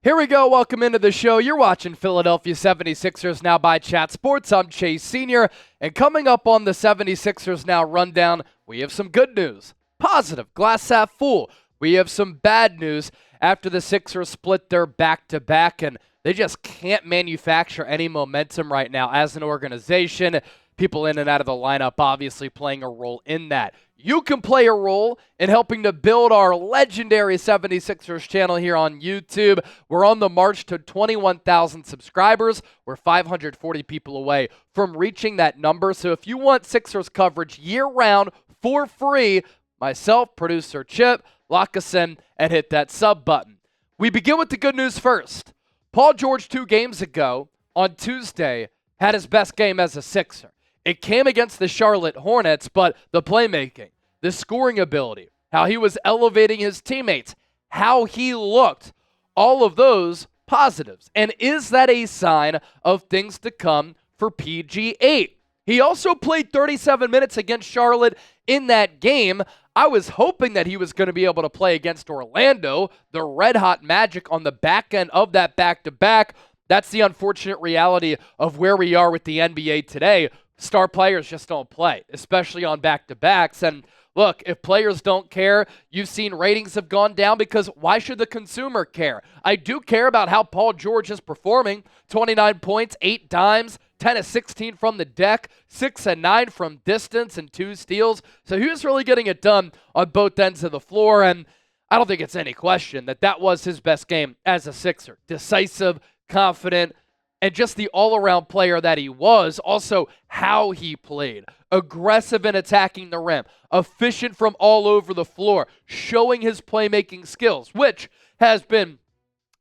Here we go. Welcome into the show. You're watching Philadelphia 76ers Now by Chat Sports. I'm Chase Sr. And coming up on the 76ers Now rundown, we have some good news. Positive, glass half full. We have some bad news after the Sixers split their back-to-back, and they just can't manufacture any momentum right now as an organization. People in and out of the lineup obviously playing a role in that. You can play a role in helping to build our legendary 76ers channel here on YouTube. We're on the march to 21,000 subscribers. We're 540 people away from reaching that number. So if you want Sixers coverage year-round for free, myself, producer Chip, lock us in and hit that sub button. We begin with the good news first. Paul George 2 games ago on Tuesday had his best game as a Sixer. It came against the Charlotte Hornets, but the playmaking, the scoring ability, how he was elevating his teammates, how he looked, all of those positives. And is that a sign of things to come for PG8? He also played 37 minutes against Charlotte in that game. I was hoping that he was going to be able to play against Orlando, the red-hot Magic on the back end of that back-to-back. That's the unfortunate reality of where we are with the NBA today. Star players just don't play, especially on back-to-backs. And look, if players don't care, you've seen ratings have gone down because why should the consumer care? I do care about how Paul George is performing. 29 points, 8 dimes, 10 of 16 from the deck, 6 of 9 from distance, and 2 steals. So he was really getting it done on both ends of the floor, and I don't think it's any question that that was his best game as a Sixer. Decisive, confident, and just the all-around player that he was. Also, how he played. Aggressive in attacking the rim. Efficient from all over the floor. Showing his playmaking skills, which has been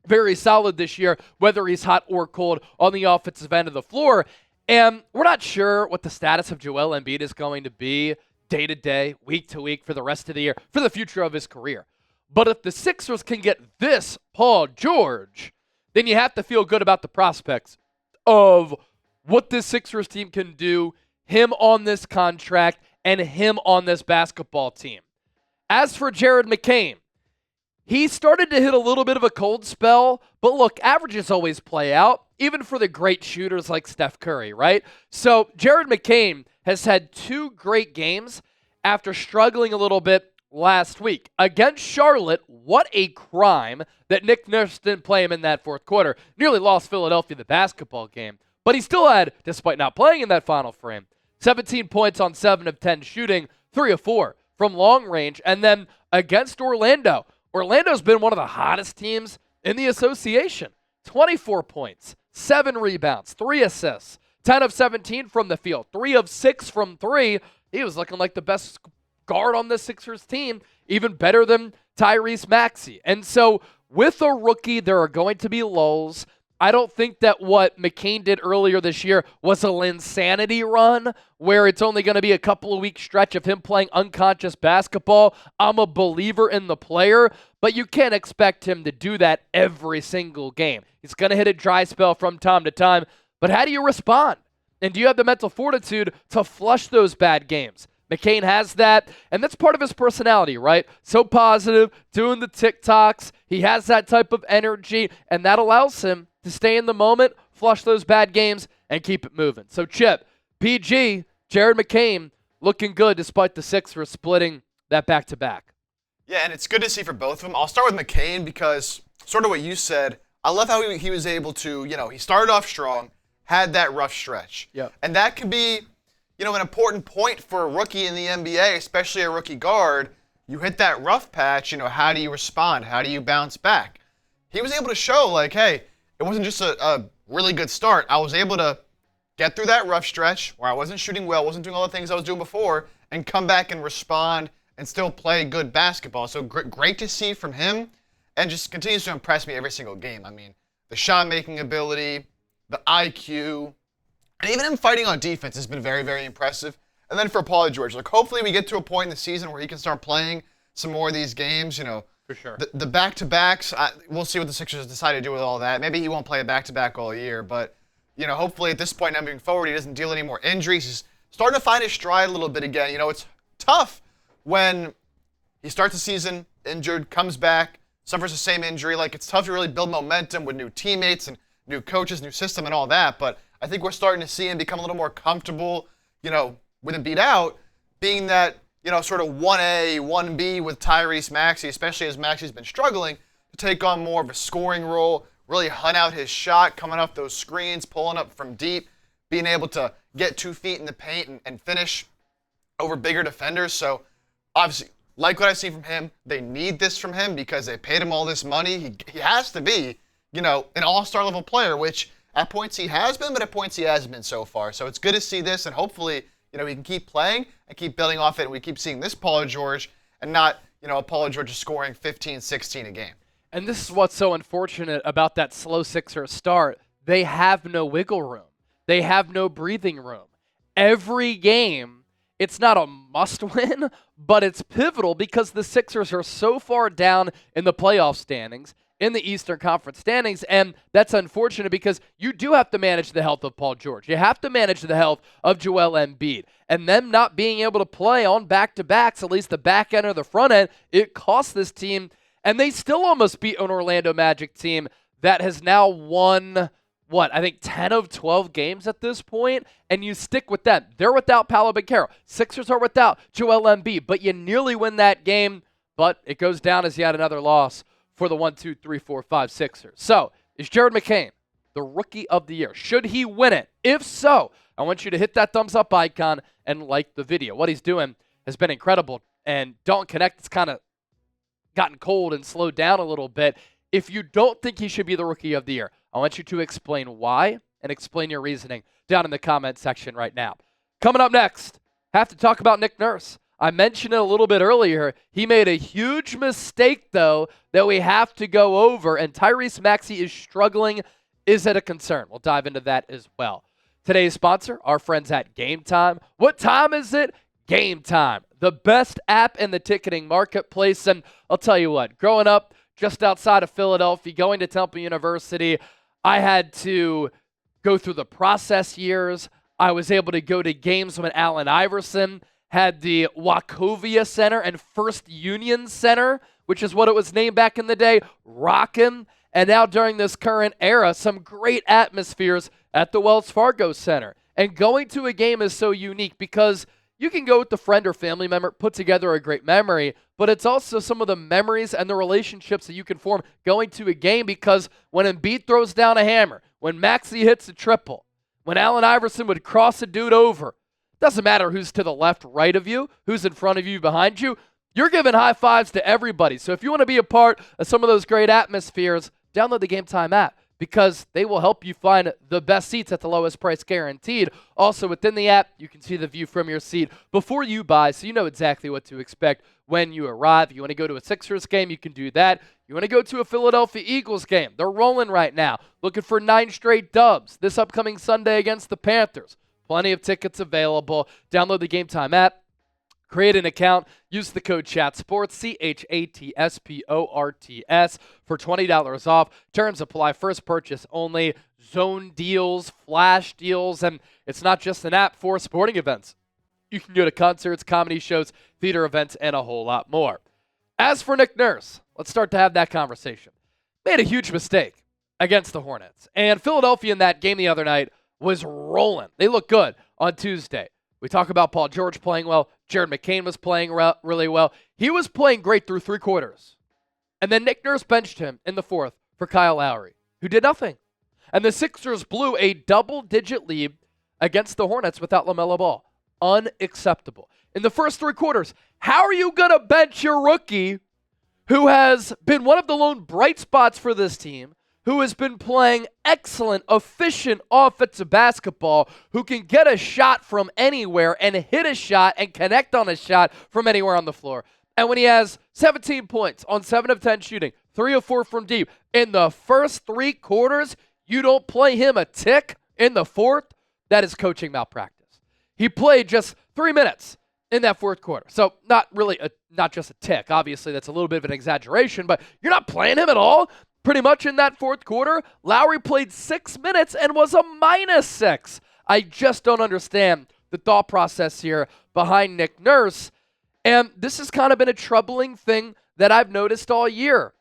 very solid this year, whether he's hot or cold on the offensive end of the floor. And we're not sure what the status of Joel Embiid is going to be day to day, week to week for the rest of the year, for the future of his career. But if the Sixers can get this Paul George, then you have to feel good about the prospects of what this Sixers team can do, him on this contract, and him on this basketball team. As for Jared McCain, he started to hit a little bit of a cold spell, but look, averages always play out, even for the great shooters like Steph Curry, right? So Jared McCain has had 2 great games after struggling a little bit last week. Against Charlotte, what a crime that Nick Nurse didn't play him in that fourth quarter. Nearly lost Philadelphia the basketball game. But he still had, despite not playing in that final frame, 17 points on 7 of 10 shooting, 3 of 4 from long range. And then against Orlando, Orlando's been one of the hottest teams in the association. 24 points, 7 rebounds, 3 assists, 10 of 17 from the field, 3 of 6 from 3. He was looking like the best guard on the Sixers team, even better than Tyrese Maxey. And so with a rookie, there are going to be lulls. I don't think that what McCain did earlier this year was a Linsanity run where it's only going to be a couple of weeks stretch of him playing unconscious basketball. I'm a believer in the player, but you can't expect him to do that every single game. He's going to hit a dry spell from time to time, but how do you respond? And do you have the mental fortitude to flush those bad games? McCain has that, and that's part of his personality, right? So positive, doing the TikToks. He has that type of energy, and that allows him to stay in the moment, flush those bad games, and keep it moving. So, Chip, PG, Jared McCain, looking good despite the Sixers splitting that back-to-back. Yeah, and it's good to see for both of them. I'll start with McCain because sort of what you said, I love how he was able to, he started off strong, had that rough stretch. Yep. And that can be an important point for a rookie in the NBA, especially a rookie guard. You hit that rough patch, how do you respond? How do you bounce back? He was able to show, hey, it wasn't just a really good start. I was able to get through that rough stretch where I wasn't shooting well, wasn't doing all the things I was doing before, and come back and respond and still play good basketball. So great to see from him, and just continues to impress me every single game. I mean, the shot-making ability, the IQ, and even him fighting on defense has been very, very impressive. And then for Paul George, hopefully we get to a point in the season where he can start playing some more of these games. For sure. The back-to-backs, we'll see what the Sixers decide to do with all that. Maybe he won't play a back-to-back all year, but hopefully at this point now moving forward, he doesn't deal any more injuries. He's starting to find his stride a little bit again. It's tough when he starts the season injured, comes back, suffers the same injury. Like, it's tough to really build momentum with new teammates and new coaches, new system, and all that. But I think we're starting to see him become a little more comfortable, with him beat out, being that, sort of 1A, 1B with Tyrese Maxey, especially as Maxey's been struggling to take on more of a scoring role, really hunt out his shot, coming off those screens, pulling up from deep, being able to get 2 feet in the paint and finish over bigger defenders. So, obviously, like what I've seen from him, they need this from him because they paid him all this money. He has to be, an all-star level player, which at points he has been, but at points he hasn't been so far. So it's good to see this, and hopefully, he can keep playing and keep building off it, and we keep seeing this Paul George and not, a Paul George scoring 15, 16 a game. And this is what's so unfortunate about that slow Sixers start. They have no wiggle room. They have no breathing room. Every game, it's not a must-win, but it's pivotal because the Sixers are so far down in the playoff standings, in the Eastern Conference standings, and that's unfortunate because you do have to manage the health of Paul George. You have to manage the health of Joel Embiid. And them not being able to play on back-to-backs, at least the back end or the front end, it costs this team. And they still almost beat an Orlando Magic team that has now won, 10 of 12 games at this point, and you stick with them. They're without Paolo Banchero. Sixers are without Joel Embiid, but you nearly win that game, but it goes down as yet another loss for the 1, 2, 3, 4, 5 Sixers. So, is Jared McCain the Rookie of the Year? Should he win it? If so, I want you to hit that thumbs up icon and like the video. What he's doing has been incredible, and Don't Connect, it's kind of gotten cold and slowed down a little bit. If you don't think he should be the Rookie of the Year, I want you to explain why and explain your reasoning down in the comment section right now. Coming up next, have to talk about Nick Nurse. I mentioned it a little bit earlier. He made a huge mistake, though, that we have to go over, and Tyrese Maxey is struggling. Is it a concern? We'll dive into that as well. Today's sponsor, our friends at Game Time. What time is it? Game Time, the best app in the ticketing marketplace. And I'll tell you what, growing up just outside of Philadelphia, going to Temple University, I had to go through the process years. I was able to go to games when Allen Iverson had the Wachovia Center and First Union Center, which is what it was named back in the day, rockin'. And now during this current era, some great atmospheres at the Wells Fargo Center. And going to a game is so unique because you can go with a friend or family member, put together a great memory, but it's also some of the memories and the relationships that you can form going to a game because when Embiid throws down a hammer, when Maxey hits a triple, when Allen Iverson would cross a dude over, doesn't matter who's to the left, right of you, who's in front of you, behind you, you're giving high fives to everybody. So if you want to be a part of some of those great atmospheres, download the Game Time app because they will help you find the best seats at the lowest price guaranteed. Also, within the app, you can see the view from your seat before you buy, so you know exactly what to expect when you arrive. If you want to go to a Sixers game, you can do that. You want to go to a Philadelphia Eagles game. They're rolling right now, looking for 9 straight dubs this upcoming Sunday against the Panthers. Plenty of tickets available. Download the Game Time app. Create an account. Use the code CHATSPORTS, CHATSPORTS, for $20 off. Terms apply. First purchase only. Zone deals, flash deals, and it's not just an app for sporting events. You can go to concerts, comedy shows, theater events, and a whole lot more. As for Nick Nurse, let's start to have that conversation. Made a huge mistake against the Hornets. And Philadelphia in that game the other night was rolling. They looked good on Tuesday. We talk about Paul George playing well. Jared McCain was playing really well. He was playing great through 3 quarters. And then Nick Nurse benched him in the 4th for Kyle Lowry, who did nothing. And the Sixers blew a double-digit lead against the Hornets without LaMelo Ball. Unacceptable. In the first 3 quarters, how are you going to bench your rookie who has been one of the lone bright spots for this team, who has been playing excellent, efficient offensive basketball, who can get a shot from anywhere and hit a shot and connect on a shot from anywhere on the floor? And when he has 17 points on 7 of 10 shooting, 3 of 4 from deep, in the first 3 quarters, you don't play him a tick in the 4th? That is coaching malpractice. He played just 3 minutes in that 4th quarter. So not just a tick. Obviously, that's a little bit of an exaggeration, but you're not playing him at all? Pretty much in that 4th quarter, Lowry played 6 minutes and was a -6. I just don't understand the thought process here behind Nick Nurse. And this has kind of been a troubling thing that I've noticed all year.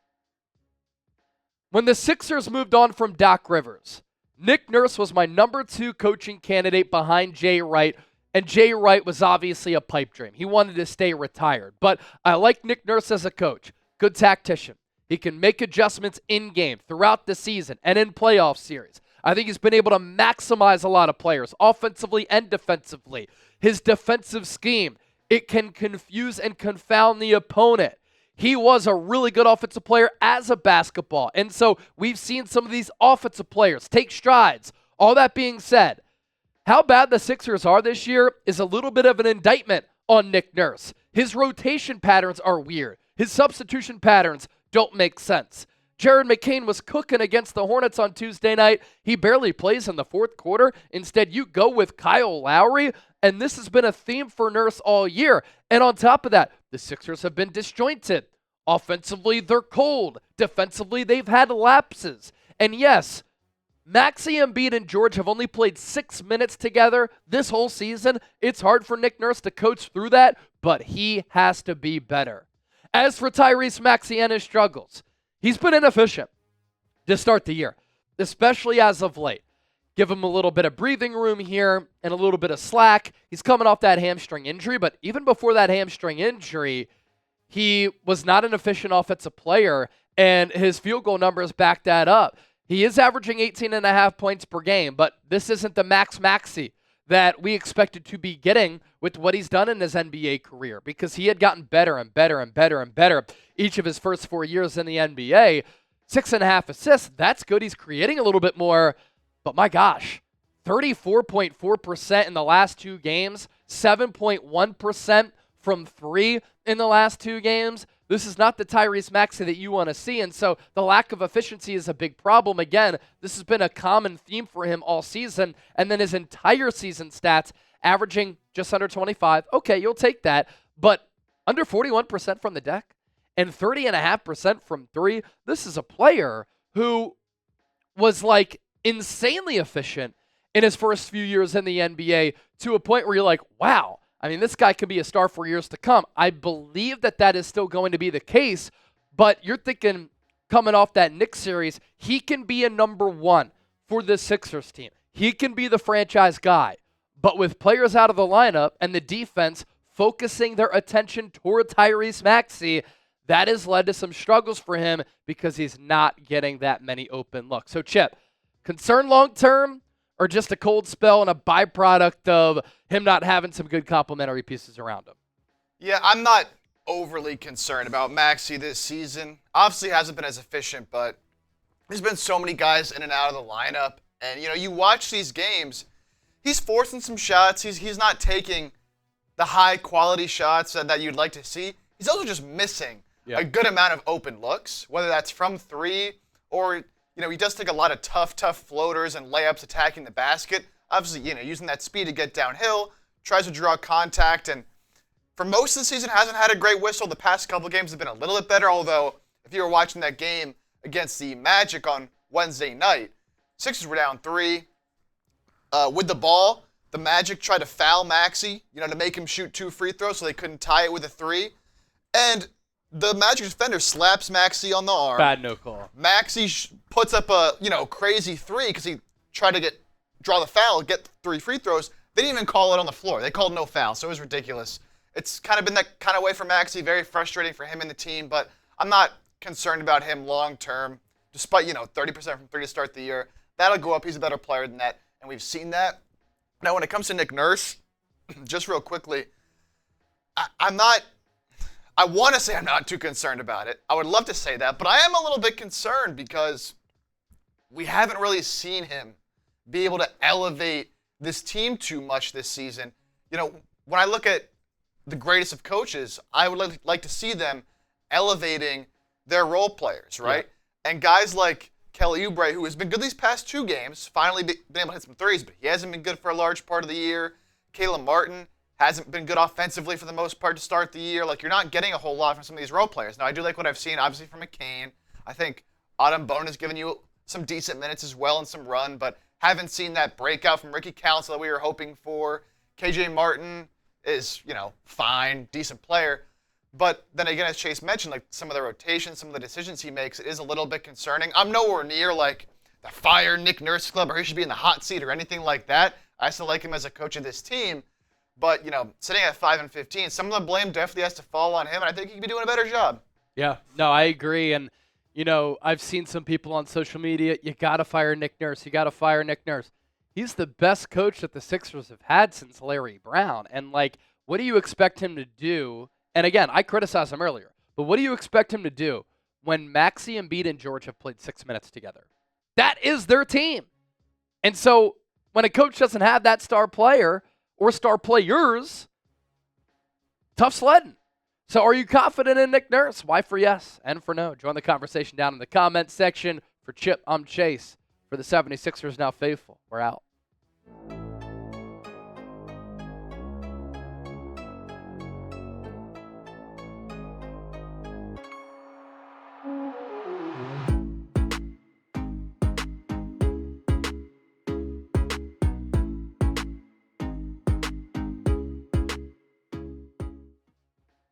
When the Sixers moved on from Doc Rivers, Nick Nurse was my number 2 coaching candidate behind Jay Wright, and Jay Wright was obviously a pipe dream. He wanted to stay retired. But I like Nick Nurse as a coach. Good tactician. He can make adjustments in-game, throughout the season, and in playoff series. I think he's been able to maximize a lot of players, offensively and defensively. His defensive scheme, it can confuse and confound the opponent. He was a really good offensive player as a basketball. And so we've seen some of these offensive players take strides. All that being said, how bad the Sixers are this year is a little bit of an indictment on Nick Nurse. His rotation patterns are weird. His substitution patterns don't make sense. Jared McCain was cooking against the Hornets on Tuesday night. He barely plays in the fourth quarter. Instead, you go with Kyle Lowry, and this has been a theme for Nurse all year. And on top of that, the Sixers have been disjointed. Offensively, they're cold. Defensively, they've had lapses. And yes, Maxey, Embiid, and George have only played 6 minutes together this whole season. It's hard for Nick Nurse to coach through that, but he has to be better. As for Tyrese Maxey and his struggles, he's been inefficient to start the year, especially as of late. Give him a little bit of breathing room here and a little bit of slack. He's coming off that hamstring injury, but even before that hamstring injury, he was not an efficient offensive player, and his field goal numbers back that up. He is averaging 18.5 points per game, but this isn't the Max Maxey that we expected to be getting with what he's done in his NBA career, because he had gotten better and better and better and better each of his first 4 years in the NBA. 6.5 assists, that's good. He's creating a little bit more, but my gosh, 34.4% in the last 2 games, 7.1% from 3 in the last 2 games. This is not the Tyrese Maxey that you want to see, and so the lack of efficiency is a big problem. Again, this has been a common theme for him all season, and then his entire season stats averaging just under 25. Okay, you'll take that, but under 41% from the deck and 30.5% from 3. This is a player who was like insanely efficient in his first few years in the NBA to a point where you're like, wow, I mean, this guy could be a star for years to come. I believe that that is still going to be the case, but you're thinking coming off that Knicks series, he can be a number 1 for this Sixers team. He can be the franchise guy, but with players out of the lineup and the defense focusing their attention toward Tyrese Maxey, that has led to some struggles for him because he's not getting that many open looks. So, Chip, concern long-term, or just a cold spell and a byproduct of him not having some good complementary pieces around him? Yeah, I'm not overly concerned about Maxey this season. Obviously hasn't been as efficient, but there's been so many guys in and out of the lineup. And, you watch these games, he's forcing some shots. He's not taking the high-quality shots that you'd like to see. He's also just missing a good amount of open looks, whether that's from 3 or he does take a lot of tough floaters and layups attacking the basket. Obviously, using that speed to get downhill, tries to draw contact, and for most of the season hasn't had a great whistle. The past couple of games have been a little bit better, although if you were watching that game against the Magic on Wednesday night, Sixers were down 3. With the ball, the Magic tried to foul Maxey, to make him shoot 2 free throws so they couldn't tie it with a 3. And the Magic defender slaps Maxey on the arm. Bad no call. Maxey puts up a, crazy 3 because he tried to draw the foul, get 3 free throws. They didn't even call it on the floor. They called no foul, so it was ridiculous. It's kind of been that kind of way for Maxey, very frustrating for him and the team, but I'm not concerned about him long term. Despite, 30% from 3 to start the year, that'll go up. He's a better player than that, and we've seen that. Now, when it comes to Nick Nurse, just real quickly, I want to say I'm not too concerned about it. I would love to say that, but I am a little bit concerned because we haven't really seen him be able to elevate this team too much this season. When I look at the greatest of coaches, I would like to see them elevating their role players, right? Yeah. And guys like Kelly Oubre, who has been good these past 2 games, finally been able to hit some threes, but he hasn't been good for a large part of the year. Caleb Martin hasn't been good offensively for the most part to start the year. Like, you're not getting a whole lot from some of these role players. Now, I do like what I've seen, obviously, from McCain. I think Autumn Bone has given you some decent minutes as well and some run, but haven't seen that breakout from Ricky Council that we were hoping for. KJ Martin, is, fine, decent player. But then again, as Chase mentioned, like some of the rotations, some of the decisions he makes, it is a little bit concerning. I'm nowhere near like the fire Nick Nurse club or he should be in the hot seat or anything like that. I still like him as a coach of this team. But, sitting at 5-15, some of the blame definitely has to fall on him, and I think he could be doing a better job. Yeah, no, I agree. And, I've seen some people on social media, you got to fire Nick Nurse. You got to fire Nick Nurse. He's the best coach that the Sixers have had since Larry Brown. And, what do you expect him to do? And, again, I criticized him earlier. But what do you expect him to do when Maxey, Embiid, and George have played 6 minutes together? That is their team. And so when a coach doesn't have that star player or star players, tough sledding. So are you confident in Nick Nurse? Y for yes and for no. Join the conversation down in the comments section. For Chip, I'm Chase. For the 76ers Now Faithful, we're out.